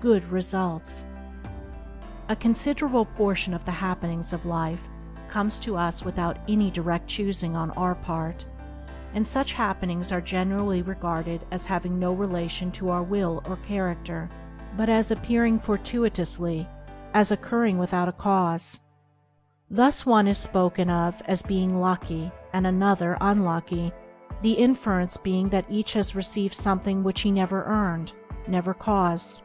good results. A considerable portion of the happenings of life comes to us without any direct choosing on our part, and such happenings are generally regarded as having no relation to our will or character, but as appearing fortuitously, as occurring without a cause. Thus one is spoken of as being lucky and another unlucky, the inference being that each has received something which he never earned, never caused.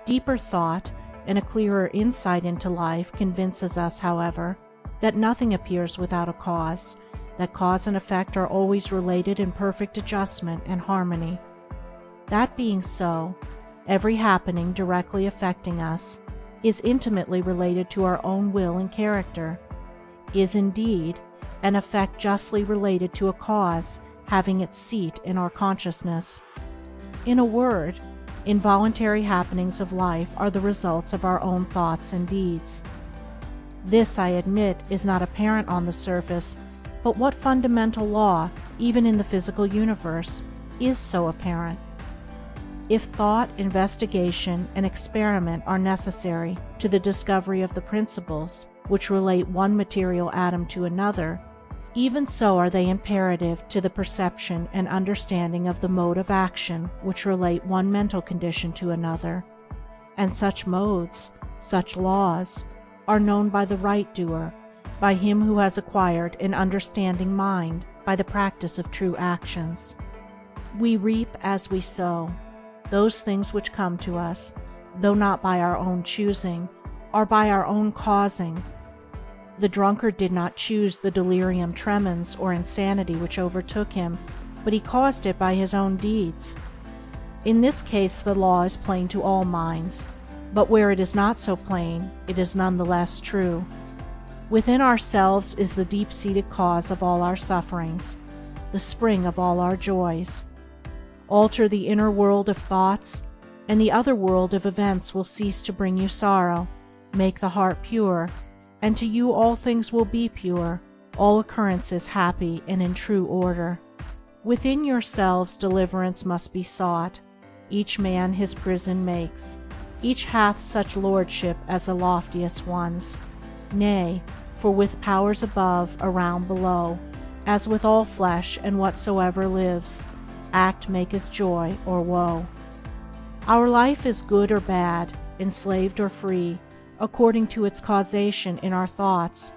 Deeper thought and a clearer insight into life convinces us, however, that nothing appears without a cause, that cause and effect are always related in perfect adjustment and harmony. That being so, every happening directly affecting us is intimately related to our own will and character, is indeed an effect justly related to a cause having its seat in our consciousness. In a word, involuntary happenings of life are the results of our own thoughts and deeds. This, I admit, is not apparent on the surface, but what fundamental law, even in the physical universe, is so apparent? If thought, investigation, and experiment are necessary to the discovery of the principles which relate one material atom to another, even so are they imperative to the perception and understanding of the mode of action which relate one mental condition to another, and such modes, such laws, are known by the right doer, by him who has acquired an understanding mind by the practice of true actions. We reap as we sow. Those things which come to us, though not by our own choosing, are by our own causing. The drunkard did not choose the delirium tremens or insanity which overtook him, but he caused it by his own deeds. In this case the law is plain to all minds, but where it is not so plain, it is none the less true. Within ourselves is the deep-seated cause of all our sufferings, the spring of all our joys. Alter the inner world of thoughts, and the other world of events will cease to bring you sorrow. Make the heart pure, and to you all things will be pure, all occurrences happy and in true order. Within yourselves deliverance must be sought. Each man his prison makes. Each hath such lordship as the loftiest ones. Nay, for with powers above, around, below, as with all flesh and whatsoever lives, act maketh joy or woe. Our life is good or bad, enslaved or free, according to its causation in our thoughts.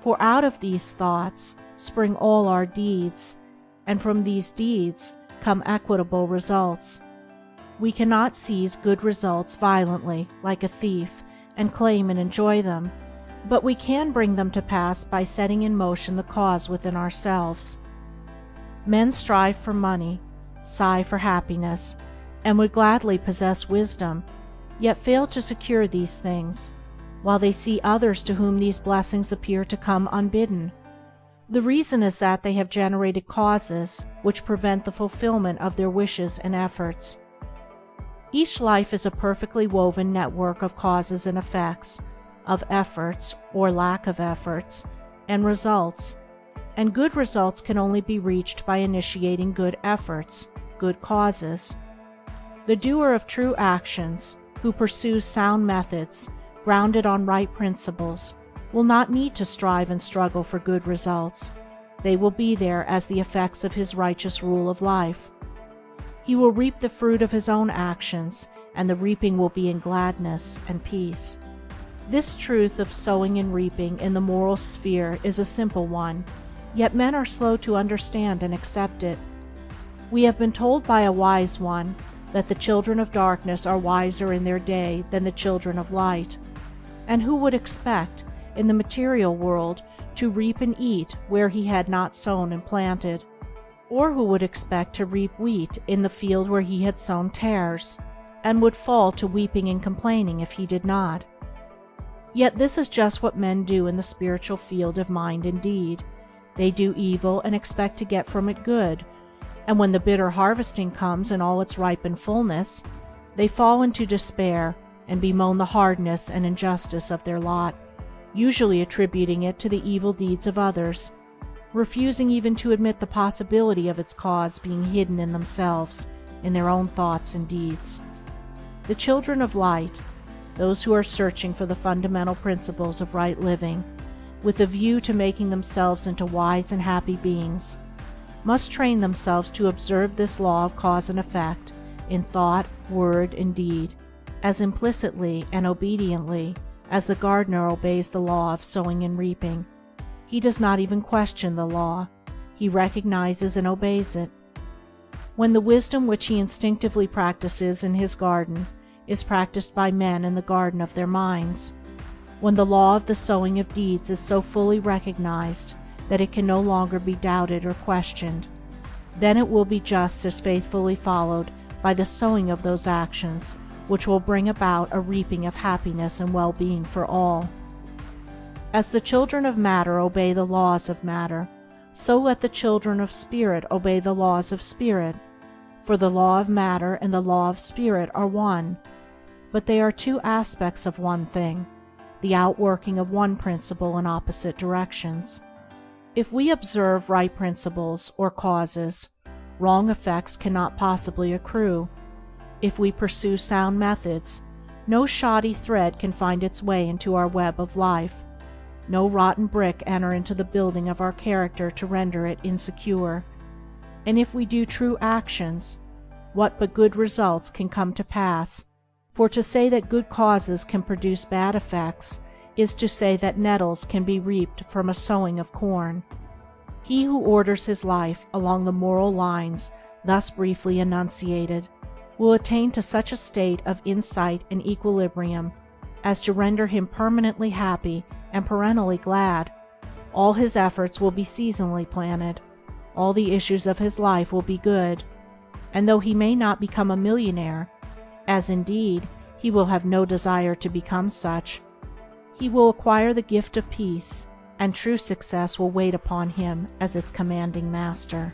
For out of these thoughts spring all our deeds, and from these deeds come equitable results. We cannot seize good results violently, like a thief, and claim and enjoy them, but we can bring them to pass by setting in motion the cause within ourselves. Men strive for money, sigh for happiness, and would gladly possess wisdom, yet fail to secure these things, while they see others to whom these blessings appear to come unbidden. The reason is that they have generated causes which prevent the fulfillment of their wishes and efforts. Each life is a perfectly woven network of causes and effects, of efforts or lack of efforts, and results, and good results can only be reached by initiating good efforts, good causes. The doer of true actions, who pursues sound methods, grounded on right principles, will not need to strive and struggle for good results. They will be there as the effects of his righteous rule of life. He will reap the fruit of his own actions, and the reaping will be in gladness and peace. This truth of sowing and reaping in the moral sphere is a simple one, yet men are slow to understand and accept it. We have been told by a wise one that the children of darkness are wiser in their day than the children of light. And who would expect, in the material world, to reap and eat where he had not sown and planted? Or who would expect to reap wheat in the field where he had sown tares, and would fall to weeping and complaining if he did not? Yet this is just what men do in the spiritual field of mind and deed. They do evil and expect to get from it good, and when the bitter harvesting comes in all its ripened fullness, they fall into despair and bemoan the hardness and injustice of their lot, usually attributing it to the evil deeds of others, refusing even to admit the possibility of its cause being hidden in themselves, in their own thoughts and deeds. The children of light, those who are searching for the fundamental principles of right living, with a view to making themselves into wise and happy beings, must train themselves to observe this law of cause and effect in thought, word, and deed, as implicitly and obediently as the gardener obeys the law of sowing and reaping. He does not even question the law, he recognizes and obeys it. When the wisdom which he instinctively practices in his garden is practiced by men in the garden of their minds, when the law of the sowing of deeds is so fully recognized that it can no longer be doubted or questioned, then it will be just as faithfully followed by the sowing of those actions which will bring about a reaping of happiness and well-being for all. As the children of matter obey the laws of matter, so let the children of spirit obey the laws of spirit, for the law of matter and the law of spirit are one, but they are two aspects of one thing, the outworking of one principle in opposite directions. If we observe right principles or causes, wrong effects cannot possibly accrue. If we pursue sound methods, no shoddy thread can find its way into our web of life, no rotten brick enter into the building of our character to render it insecure. And if we do true actions, what but good results can come to pass? For to say that good causes can produce bad effects is to say that nettles can be reaped from a sowing of corn. He who orders his life along the moral lines thus briefly enunciated will attain to such a state of insight and equilibrium as to render him permanently happy and perennially glad. All his efforts will be seasonally planted, all the issues of his life will be good, and though he may not become a millionaire, as indeed he will have no desire to become such, he will acquire the gift of peace, and true success will wait upon him as its commanding master.